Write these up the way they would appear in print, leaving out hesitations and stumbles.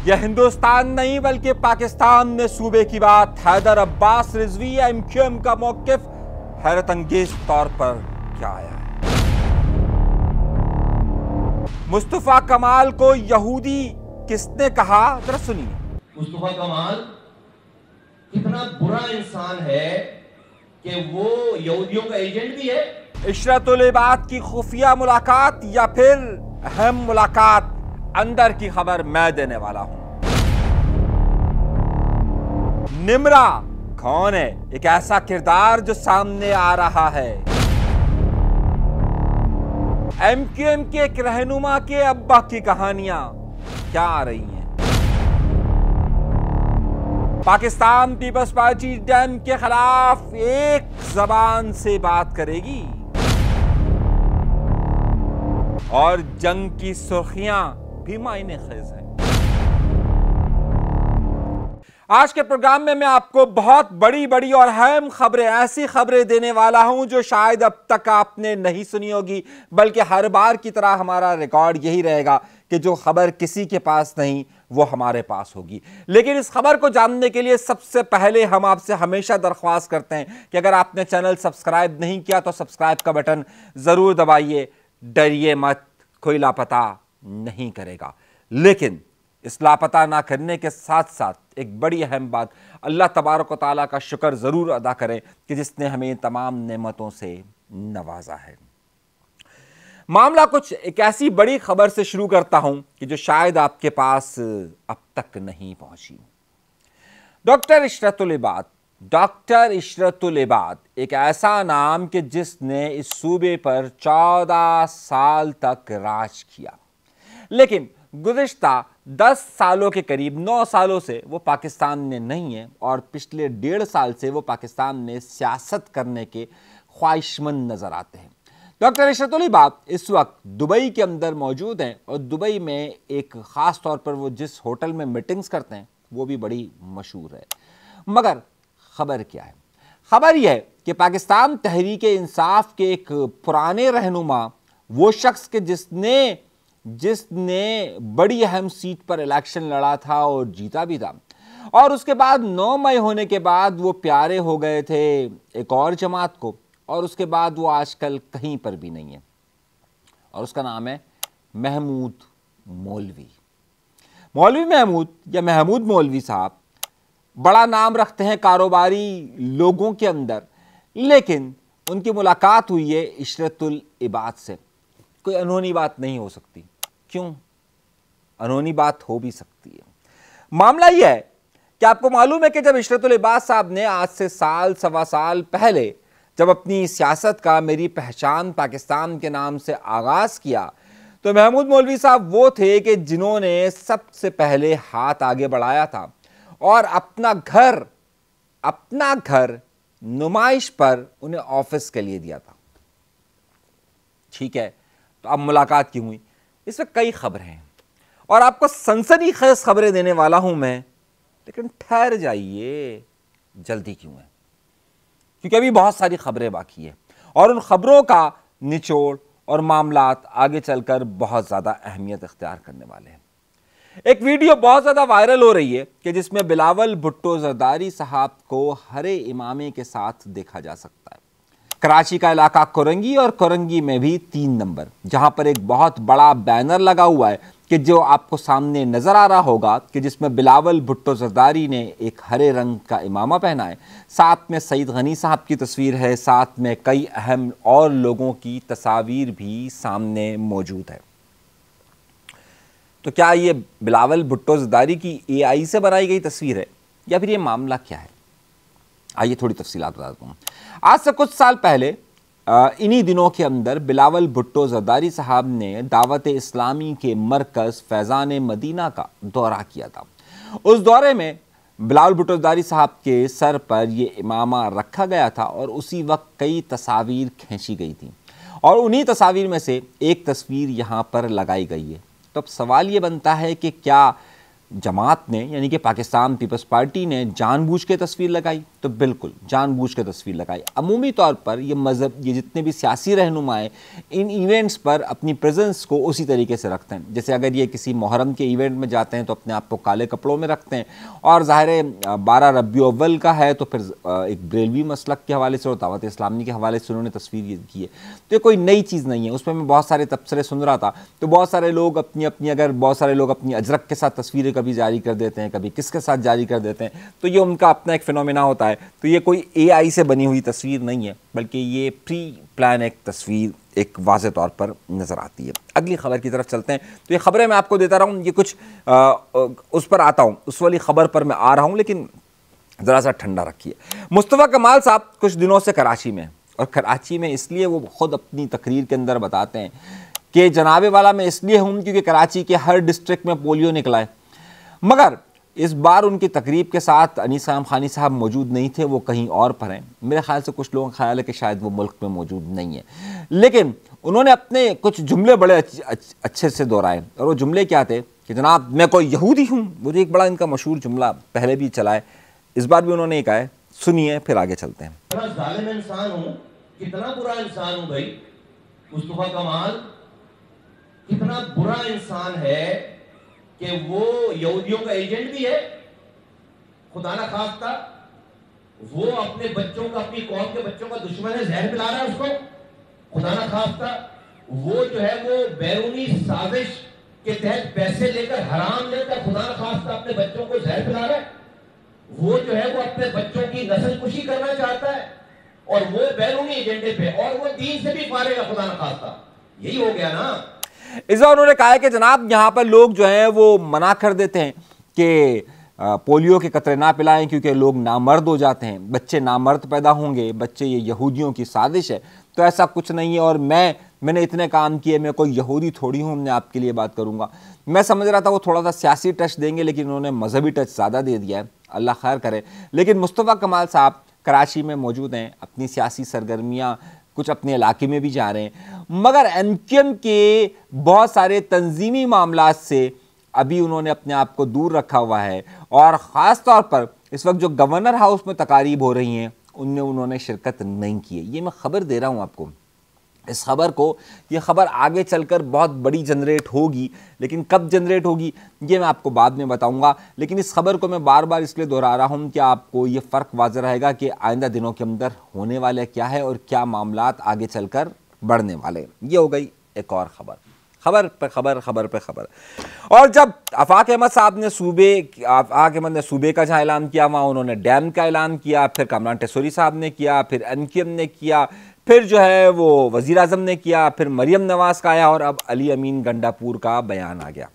यह हिंदुस्तान नहीं बल्कि पाकिस्तान में सूबे की बात। हैदर अब्बास रिजवी एमक्यूएम का मौकिफ हैरत अंगेज तौर पर क्या आया है? मुस्तफा कमाल को यहूदी किसने कहा, जरा सुनिए। मुस्तफा कमाल कितना बुरा इंसान है कि वो यहूदियों का एजेंट भी है। इशरतुल इबाद की खुफिया मुलाकात या फिर अहम मुलाकात, अंदर की खबर मैं देने वाला हूं। निमरा कौन है? एक ऐसा किरदार जो सामने आ रहा है। एमक्यूएम के एक रहनुमा के अब्बा की कहानियां क्या आ रही हैं? पाकिस्तान पीपल्स पार्टी डैम के खिलाफ एक जबान से बात करेगी और जंग की सुर्खियां भी मायने खेज हैं। आज के प्रोग्राम में मैं आपको बहुत बड़ी बड़ी और अहम खबरें, ऐसी खबरें देने वाला हूं जो शायद अब तक आपने नहीं सुनी होगी, बल्कि हर बार की तरह हमारा रिकॉर्ड यही रहेगा कि जो खबर किसी के पास नहीं वो हमारे पास होगी। लेकिन इस खबर को जानने के लिए सबसे पहले हम आपसे हमेशा दरख्वास्त करते हैं कि अगर आपने चैनल सब्सक्राइब नहीं किया तो सब्सक्राइब का बटन जरूर दबाइए। डरिए मत, कोई लापता नहीं करेगा। लेकिन इस लापता ना करने के साथ साथ एक बड़ी अहम बात, अल्लाह तबारक व तआला का शुक्र ज़रूर अदा करें कि जिसने हमें तमाम नेमतों से नवाजा है। मामला कुछ एक ऐसी बड़ी खबर से शुरू करता हूं कि जो शायद आपके पास अब तक नहीं पहुंची। डॉक्टर इशरतुल इबाद एक ऐसा नाम कि जिसने इस सूबे पर 14 साल तक राज किया, लेकिन गुज़िश्ता 10 सालों के करीब 9 सालों से वो पाकिस्तान में नहीं है और पिछले 1.5 साल से वो पाकिस्तान में सियासत करने के ख्वाहिशमंद नजर आते हैं। डॉक्टर इशरतुल इबाद इस वक्त दुबई के अंदर मौजूद हैं और दुबई में एक ख़ास तौर पर वो जिस होटल में मीटिंग्स करते हैं वो भी बड़ी मशहूर है। मगर खबर क्या है? खबर यह है कि पाकिस्तान तहरीक-ए इंसाफ के एक पुराने रहनुमा, वो शख्स के जिसने बड़ी अहम सीट पर इलेक्शन लड़ा था और जीता भी था, और उसके बाद 9 मई होने के बाद वो प्यारे हो गए थे एक और जमात को, और उसके बाद वो आजकल कहीं पर भी नहीं है, और उसका नाम है महमूद मौलवी। मौलवी महमूद या महमूद मौलवी साहब बड़ा नाम रखते हैं कारोबारी लोगों के अंदर, लेकिन उनकी मुलाकात हुई है इशरतुल इबाद से। कोई अनहोनी बात नहीं हो सकती। क्यों? अनहोनी बात हो भी सकती है। मामला यह है कि आपको मालूम है कि जब इशरतुल इबाद साहब ने आज से सवा साल पहले जब अपनी सियासत का मेरी पहचान पाकिस्तान के नाम से आगाज किया, तो महमूद मौलवी साहब वो थे कि जिन्होंने सबसे पहले हाथ आगे बढ़ाया था और अपना घर नुमाइश पर उन्हें ऑफिस के लिए दिया था। ठीक है, तो अब मुलाकात क्यों हुई? इसमें कई खबरें हैं और आपको सनसनीखेज खबरें देने वाला हूं मैं, लेकिन ठहर जाइए, जल्दी क्यों है? क्योंकि अभी बहुत सारी खबरें बाकी है और उन खबरों का निचोड़ और मामलात आगे चलकर बहुत ज्यादा अहमियत इख्तियार करने वाले हैं। एक वीडियो बहुत ज्यादा वायरल हो रही है कि जिसमें बिलावल भुट्टो जरदारी साहब को हरे इमामे के साथ देखा जा सकता है। कराची का इलाका कोरंगी और कोरंगी में भी 3 नंबर, जहां पर एक बहुत बड़ा बैनर लगा हुआ है कि जो आपको सामने नजर आ रहा होगा कि जिसमें बिलावल भुट्टो जरदारी ने एक हरे रंग का इमामा पहना है, साथ में सईद गनी साहब की तस्वीर है, साथ में कई अहम और लोगों की तस्वीर भी सामने मौजूद है। तो क्या ये बिलावल भुट्टो जरदारी की AI से बनाई गई तस्वीर है या फिर ये मामला क्या है? आइए थोड़ी तफसीलात बताता हूँ। आज से कुछ साल पहले इन्हीं दिनों के अंदर बिलावल भुट्टो जरदारी साहब ने दावत इस्लामी के मरकज़ फैज़ान मदीना का दौरा किया था। उस दौरे में बिलावल भुट्टो जरदारी साहब के सर पर ये इमामा रखा गया था और उसी वक्त कई तस्वीर खींची गई थी और उन्हीं तस्वीर में से एक तस्वीर यहाँ पर लगाई गई है। तो अब सवाल ये बनता है कि क्या जमात ने यानी कि पाकिस्तान पीपल्स पार्टी ने जानबूझ के तस्वीर लगाई, तो बिल्कुल जानबूझ के तस्वीर लगाई। अमूमी तौर पर ये मज़हब, ये जितने भी सियासी रहनुमाएँ इन इवेंट्स पर अपनी प्रेजेंस को उसी तरीके से रखते हैं। जैसे अगर ये किसी मुहर्रम के इवेंट में जाते हैं तो अपने आप को काले कपड़ों में रखते हैं, और ज़ाहिर 12 रबीउल अव्वल का है तो फिर एक बरेलवी मसलक के हवाले से और दावत इस्लामी के हवाले से उन्होंने तस्वीर की है। तो ये कोई नई चीज़ नहीं है। उसमें मैं बहुत सारे तबसरे सुन रहा था, तो बहुत सारे लोग अपनी अजरक के साथ तस्वीरें कभी जारी कर देते हैं, कभी किसके साथ जारी कर देते हैं, तो ये उनका अपना एक फिनोमेना होता है। तो ये कोई AI से बनी हुई तस्वीर नहीं है, बल्कि ये प्री प्लान एक तस्वीर एक वाज़े तौर पर नज़र आती है। अगली खबर की तरफ चलते हैं। तो ये खबरें मैं आपको देता रहा हूँ, ये कुछ उस पर आता हूँ, उस वाली खबर पर मैं आ रहा हूँ, लेकिन ज़रा सा ठंडा रखिए। मुस्तफ़ा कमाल साहब कुछ दिनों से कराची में, और कराची में इसलिए वो खुद अपनी तकरीर के अंदर बताते हैं कि जनाबे वाला मैं इसलिए हूँ क्योंकि कराची के हर डिस्ट्रिक्ट में पोलियो निकला है। मगर इस बार उनकी तकरीब के साथ अनीस खानी साहब मौजूद नहीं थे, वो कहीं और पर हैं। मेरे ख्याल से कुछ लोगों का ख्याल है कि शायद वो मुल्क में मौजूद नहीं है, लेकिन उन्होंने अपने कुछ जुमले बड़े अच्छे से दोहराए। और वो जुमले क्या थे कि जनाब मैं कोई यहूदी हूँ। वो एक बड़ा इनका मशहूर जुमला पहले भी चला है, इस बार भी उन्होंने कहा है। सुनिए फिर आगे चलते हैं। कितना जालिम इंसान हूँ, कितना बुरा इंसान हूँ भाई। मुस्तफा कमाल कितना बुरा इंसान है कि वो यहूदियों का एजेंट भी है। खुदा ना खास्ता वो अपने बच्चों का, अपनी कौम के बच्चों का दुश्मन है, जहर पिला रहा है उसको। खुदा ना खास्ता वो जो है वो बैरूनी साजिश के तहत पैसे लेकर, हराम लेकर खुदा ना खास्ता अपने बच्चों को जहर पिला रहा है। वो जो है वो अपने बच्चों की नस्लकुशी करना चाहता है, और वो बैरूनी एजेंडे पे, और वो दीन से भी फारेगा खुदा ना खास्ता। यही हो गया ना। इस बार उन्होंने कहा है कि जनाब यहाँ पर लोग जो हैं वो मना कर देते हैं कि पोलियो के कतरे ना पिलाएं क्योंकि लोग नामर्द हो जाते हैं, बच्चे नामर्द पैदा होंगे, बच्चे ये यहूदियों की साजिश है। तो ऐसा कुछ नहीं है, और मैंने इतने काम किए, मैं कोई यहूदी थोड़ी हूँ, मैं आपके लिए बात करूँगा। मैं समझ रहा था वो थोड़ा सा सियासी टच देंगे, लेकिन उन्होंने मजहबी टच ज़्यादा दे दिया है, अल्लाह खैर करे। लेकिन मुस्तफ़ा कमाल साहब कराची में मौजूद हैं, अपनी सियासी सरगर्मियाँ कुछ अपने इलाके में भी जा रहे हैं, मगर MQM के बहुत सारे तंजीमी मामलात से अभी उन्होंने अपने आप को दूर रखा हुआ है। और ख़ास तौर पर इस वक्त जो गवर्नर हाउस में तकारीब हो रही हैं उनमें उन्होंने शिरकत नहीं की है। ये मैं ख़बर दे रहा हूँ आपको, इस खबर को, ये खबर आगे चलकर बहुत बड़ी जनरेट होगी, लेकिन कब जनरेट होगी ये मैं आपको बाद में बताऊंगा। लेकिन इस खबर को मैं बार बार इसलिए दोहरा रहा हूं कि आपको ये फ़र्क वाज़ेह रहेगा कि आइंदा दिनों के अंदर होने वाला क्या है और क्या मामलात आगे चलकर बढ़ने वाले। ये हो गई एक और खबर, खबर पे खबर, खबर पे खबर। और जब आफाक अहमद साहब ने सूबे का जहाँ ऐलान किया, वहाँ उन्होंने डैम का ऐलान किया, फिर कामरान टेसोरी साहब ने किया, फिर MQM ने किया, फिर जो है वो वज़ीर आज़म ने किया, फिर मरियम नवाज़ का आया, और अब अली अमीन गंडापुर का बयान आ गया।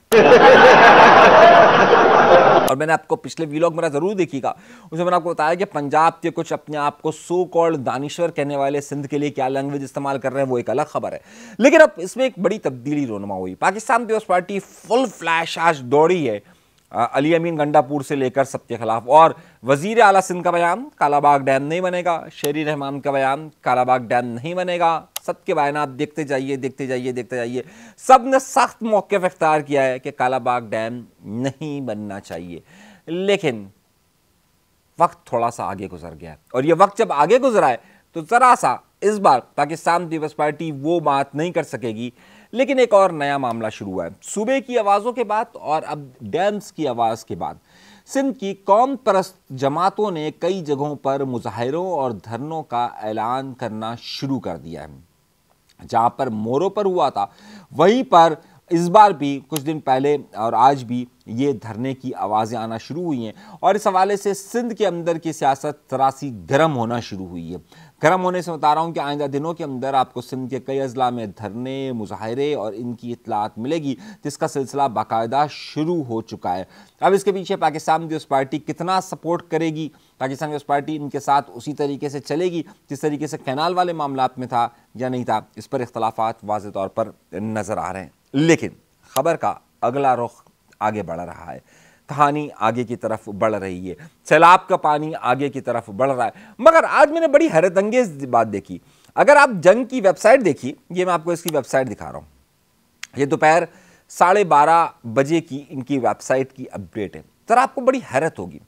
और मैंने आपको पिछले व्लॉग मेरा ज़रूर देखिएगा, उसमें मैंने आपको बताया कि पंजाब के कुछ अपने आप को सो कॉल्ड दानिश्वर कहने वाले सिंध के लिए क्या लैंग्वेज इस्तेमाल कर रहे हैं वो एक अलग खबर है। लेकिन अब इसमें एक बड़ी तब्दीली रोनमा हुई। Pakistan Peoples Party full flash आज दौड़ी है अली अमीन गंडापुर से लेकर सबके खिलाफ। और वज़ीर आला सिंध का बयान, कालाबाग डैम नहीं बनेगा, शेरी रहमान का बयान, कालाबाग डैम नहीं बनेगा, सबके बयान आप देखते जाइए, देखते जाइए, देखते जाइए। सब ने सख्त मौक़िफ़ इख्तियार किया है कि कालाबाग डैम नहीं बनना चाहिए। लेकिन वक्त थोड़ा सा आगे गुजर गया, और ये वक्त जब आगे गुजरा है तो ज़रा सा इस बार पाकिस्तान पीपल्स पार्टी वो बात नहीं कर सकेगी। लेकिन एक और नया मामला शुरू हुआ है। सूबे की आवाज़ों के बाद और अब डैम्स की आवाज़ के बाद सिंध की कौम परस्त जमातों ने कई जगहों पर मुजाहिरों और धरनों का ऐलान करना शुरू कर दिया है। जहाँ पर मोरों पर हुआ था, वहीं पर इस बार भी कुछ दिन पहले और आज भी ये धरने की आवाज़ें आना शुरू हुई हैं। और इस हवाले से सिंध के अंदर की सियासत तरासी गर्म होना शुरू हुई है। गर्म होने से बता रहा हूँ कि आइंदा दिनों के अंदर आपको सिंध के कई अजला में धरने, मुजाहिरे और इनकी इत्तलात मिलेगी, जिसका सिलसिला बाकायदा शुरू हो चुका है। अब इसके पीछे पाकिस्तान पीपल्स पार्टी कितना सपोर्ट करेगी, पाकिस्तान पीपल्स पार्टी इनके साथ उसी तरीके से चलेगी जिस तरीके से कैनाल वाले मामलात में था या नहीं था, इस पर इख्तलाफात वाज़ेह तौर पर नज़र आ रहे हैं। लेकिन खबर का अगला रुख आगे बढ़ रहा है, कहानी आगे की तरफ बढ़ रही है, सैलाब का पानी आगे की तरफ बढ़ रहा है। मगर आज मैंने बड़ी हैरतअंगेज बात देखी। अगर आप जंग की वेबसाइट देखिए, ये मैं आपको इसकी वेबसाइट दिखा रहा हूँ, ये दोपहर 12:30 बजे की इनकी वेबसाइट की अपडेट है। जरा आपको बड़ी हैरत होगी,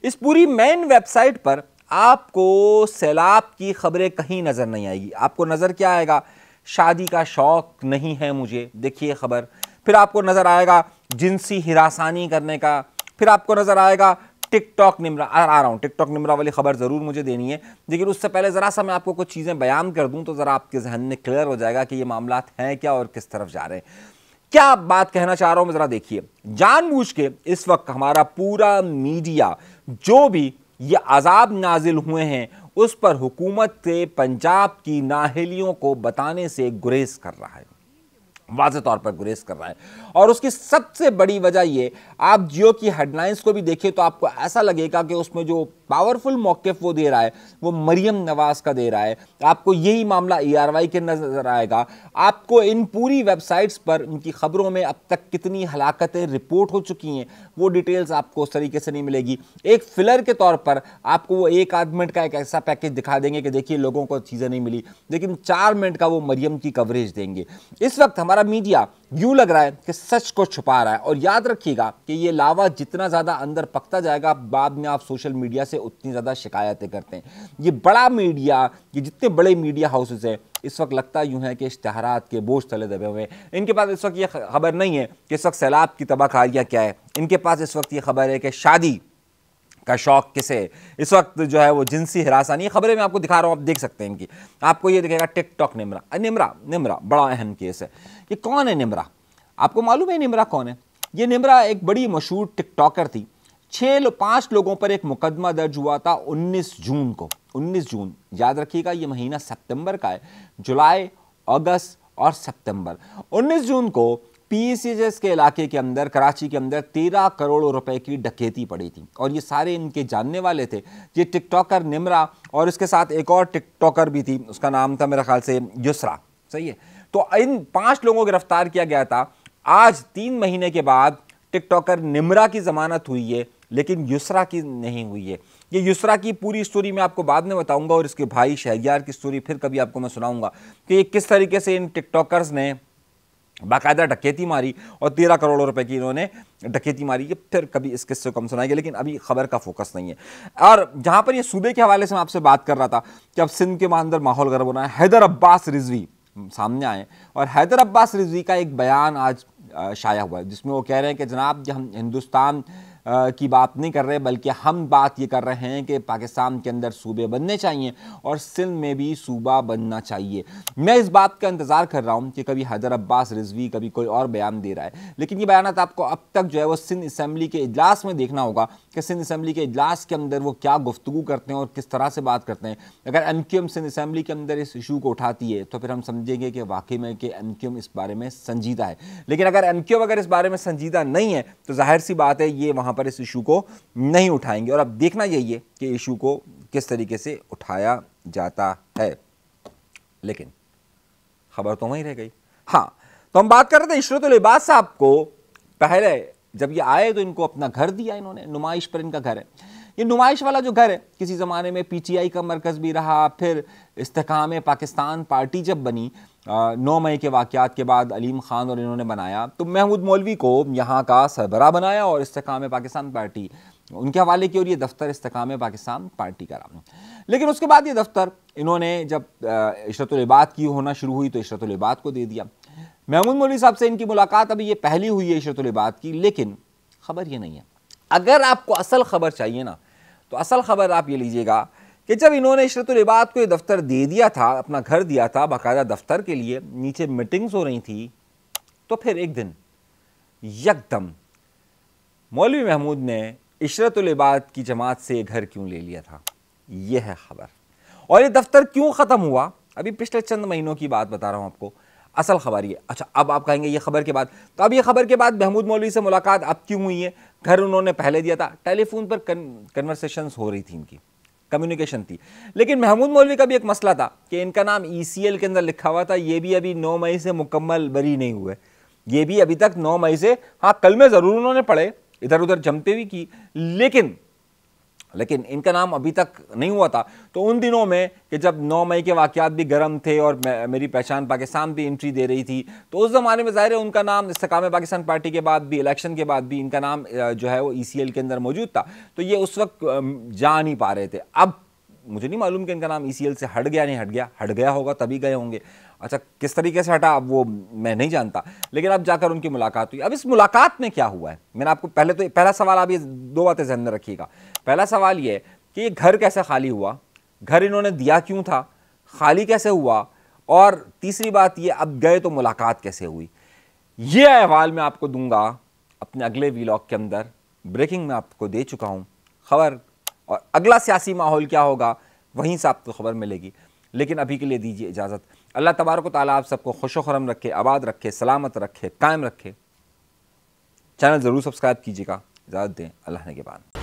इस पूरी मेन वेबसाइट पर आपको सैलाब की खबरें कहीं नजर नहीं आएगी। आपको नजर क्या आएगा? शादी का शौक नहीं है मुझे, देखिए खबर। फिर आपको नजर आएगा जिनसी हिरासानी करने का। फिर आपको नजर आएगा टिकटॉक निम्रा। आ रहा हूं, टिकटॉक निम्रा वाली खबर जरूर मुझे देनी है, लेकिन उससे पहले जरा सा मैं आपको कुछ चीजें बयान कर दूं तो जरा आपके जहन में क्लियर हो जाएगा कि ये मामला हैं क्या और किस तरफ जा रहे हैं। क्या बात कहना चाह रहा हूं मैं, जरा देखिए। जानबूझ के इस वक्त हमारा पूरा मीडिया जो भी ये अजाब नाजिल हुए हैं उस पर हुकूमत से पंजाब की नाअहलियों को बताने से गुरेज कर रहा है, वाज़ेह तौर पर गुरेज कर रहा है। और उसकी सबसे बड़ी वजह ये, आप जियो की हेडलाइंस को भी देखिए तो आपको ऐसा लगेगा कि उसमें जो पावरफुल मौक़िफ़ वो दे रहा है वो मरियम नवाज का दे रहा है। आपको यही मामला ERY के नजर आएगा। आपको इन पूरी वेबसाइट्स पर उनकी खबरों में अब तक कितनी हलाकतें रिपोर्ट हो चुकी हैं वो डिटेल्स आपको उस तरीके से नहीं मिलेगी। एक फिलर के तौर पर आपको वो 1 आध मिनट का एक ऐसा पैकेज दिखा देंगे कि देखिए लोगों को चीज़ें नहीं मिली, लेकिन 4 मिनट का वो मरियम की कवरेज देंगे। इस वक्त हमारा मीडिया यूं लग रहा है कि सच को छुपा रहा है। और याद रखिएगा कि ये लावा जितना ज्यादा अंदर पकता जाएगा, बाद में आप सोशल मीडिया से उतनी ज्यादा शिकायतें करते हैं। ये बड़ा मीडिया, ये जितने बड़े मीडिया हाउसेस हैं, इस वक्त लगता यूं है कि इश्तिहारात के बोझ तले दबे हुए हैं। इनके पास इस वक्त ये खबर नहीं है कि इस वक्त सैलाब की तबाहकारियां क्या है। इनके पास इस वक्त ये खबर है कि शादी का शौक किसे, इस वक्त जो है वो जिनसी हिरासानी। ये खबरें मैं आपको दिखा रहा हूं, आप देख सकते हैं इनकी। आपको ये दिखेगा टिकटॉक निम्रा। निम्रा बड़ा अहम केस है। ये कौन है निम्रा? आपको मालूम है निम्रा कौन है? ये निम्रा एक बड़ी मशहूर टिकटॉकर थी। 5 लोगों पर एक मुकदमा दर्ज हुआ था 19 जून को। 19 जून, याद रखिएगा ये महीना सितंबर का है। जुलाई, अगस्त और सितंबर। 19 जून को PCS के इलाके के अंदर, कराची के अंदर 13 करोड़ रुपए की डकैती पड़ी थी और ये सारे इनके जानने वाले थे। ये टिकटॉकर निम्रा और इसके साथ एक और टिकटॉकर भी थी, उसका नाम था मेरे ख्याल से युसरा, सही है। तो इन 5 लोगों को गिरफ्तार किया गया था। आज 3 महीने के बाद टिकटॉकर निम्रा की जमानत हुई है, लेकिन युसरा की नहीं हुई है। ये युसरा की पूरी स्टोरी मैं आपको बाद में बताऊंगा और इसके भाई शहरियार की स्टोरी फिर कभी आपको मैं सुनाऊंगा कि ये किस तरीके से इन टिकटॉकर्स ने बाकायदा डकैती मारी और 13 करोड़ रुपए की इन्होंने डकैती मारी। ये फिर कभी इस किस्से को हम सुनाएंगे, लेकिन अभी खबर का फोकस नहीं है। और जहां पर ये सूबे के हवाले से मैं आपसे बात कर रहा था कि अब सिंध के अंदर माहौल गर्म होना है, हैदर अब्बास रिजवी सामने आए और हैदर अब्बास रिजवी का एक बयान आज शाया हुआ है जिसमें वो कह रहे हैं कि जनाब हम हिंदुस्तान की बात नहीं कर रहे, बल्कि हम बात ये कर रहे हैं कि पाकिस्तान के अंदर सूबे बनने चाहिए और सिंध में भी सूबा बनना चाहिए। मैं इस बात का इंतज़ार कर रहा हूँ कि कभी हैदर अब्बास रिजवी कभी कोई और बयान दे रहा है, लेकिन ये बयानात आपको अब तक जो है वो सिंध असम्बली के इजलास में देखना होगा कि सिंध असम्बली के इजलास के अंदर वो क्या गुफ्तगू करते हैं और किस तरह से बात करते हैं। अगर MQM सिंध असम्बली के अंदर इस इशू को उठाती है तो फिर हम समझेंगे कि वाकई में कि MQM इस बारे में संजीदा है, लेकिन अगर MQM अगर इस बारे में संजीदा नहीं है तो जाहिर सी बात है ये वहाँ पर इस इशू को नहीं उठाएंगे। और अब देखना यही है कि इशू को किस तरीके से उठाया जाता है। लेकिन खबर तो वहीं रह गई। हाँ, तो हम बात कर रहे थे इशरतुल इबाद साहब को। पहले जब ये आए तो इनको अपना घर दिया इन्होंने, नुमाइश पर इनका घर है। ये नुमाइश वाला जो घर है किसी ज़माने में PTI का मरकज़ भी रहा। फिर इस्तेकाम पाकिस्तान पार्टी जब बनी 9 मई के वाक़यात के बाद अलीम ख़ान और इन्होंने बनाया तो महमूद मौलवी को यहाँ का सरबराह बनाया और इस्तेकाम पाकिस्तान पार्टी उनके हवाले की और ये दफ्तर इस्तेकाम पाकिस्तान पार्टी का रहा। लेकिन उसके बाद ये दफ्तर इन्होंने जब इशरतुल इबाद की होना शुरू हुई तो इशरतुल इबाद को दे दिया। महमूद मौलवी साहब से इनकी मुलाकात अभी ये पहली हुई है इशरतुल इबाद की, लेकिन खबर ये नहीं है। अगर आपको असल खबर चाहिए ना तो असल खबर आप ये लीजिएगा कि जब इन्होंने इशरतुल इबाद को ये दफ्तर दे दिया था, अपना घर दिया था बाकायदा दफ्तर के लिए, नीचे मीटिंग्स हो रही थी, तो फिर एक दिन यकदम मौलवी महमूद ने इशरतुल इबाद की जमात से घर क्यों ले लिया था, यह है खबर। और ये दफ्तर क्यों ख़त्म हुआ, अभी पिछले चंद महीनों की बात बता रहा हूँ आपको। असल खबर ये, अच्छा अब आप कहेंगे ये खबर के बाद, तो अब ये खबर के बाद महमूद मौलवी से मुलाकात अब क्यों हुई है? घर उन्होंने पहले दिया था, टेलीफोन पर कन्वर्सेशंस हो रही थी, इनकी कम्युनिकेशन थी। लेकिन महमूद मौलवी का भी एक मसला था कि इनका नाम ECL के अंदर लिखा हुआ था, ये भी अभी 9 मई से मुकम्मल बरी नहीं हुए। ये भी अभी तक 9 मई से, हाँ कल में ज़रूर उन्होंने पढ़े, इधर उधर जमते भी की, लेकिन लेकिन इनका नाम अभी तक नहीं हुआ था। तो उन दिनों में कि जब 9 मई के वाक़यात भी गर्म थे और मेरी पहचान पाकिस्तान भी एंट्री दे रही थी, तो उस ज़माने में ज़ाहिर है उनका नाम इस्तेकाम पाकिस्तान पार्टी के बाद भी, इलेक्शन के बाद भी इनका नाम जो है वो ECL के अंदर मौजूद था। तो ये उस वक्त जा नहीं पा रहे थे। अब मुझे नहीं मालूम कि इनका नाम ECL से हट गया, नहीं हट गया होगा तभी गए होंगे। अच्छा, किस तरीके से हटा अब वो मैं नहीं जानता, लेकिन अब जाकर उनकी मुलाकात हुई। अब इस मुलाकात में क्या हुआ है, मैंने आपको पहला सवाल, आप ये 2 बातें ध्यान में रखिएगा। पहला सवाल ये कि ये घर कैसे खाली हुआ, घर इन्होंने दिया क्यों था, खाली कैसे हुआ, और तीसरी बात ये अब गए तो मुलाकात कैसे हुई। ये अहवाल मैं आपको दूंगा अपने अगले व्लॉग के अंदर। ब्रेकिंग में आपको दे चुका हूँ खबर, और अगला सियासी माहौल क्या होगा वहीं से आपको खबर मिलेगी। लेकिन अभी के लिए दीजिए इजाज़त। अल्लाह तबारक व तआला आप सबको खुश व खुरम रखे, आबाद रखे, सलामत रखे, कायम रखे। चैनल ज़रूर सब्सक्राइब कीजिएगा। इजाज़त दें, अल्लाह ने के बाद।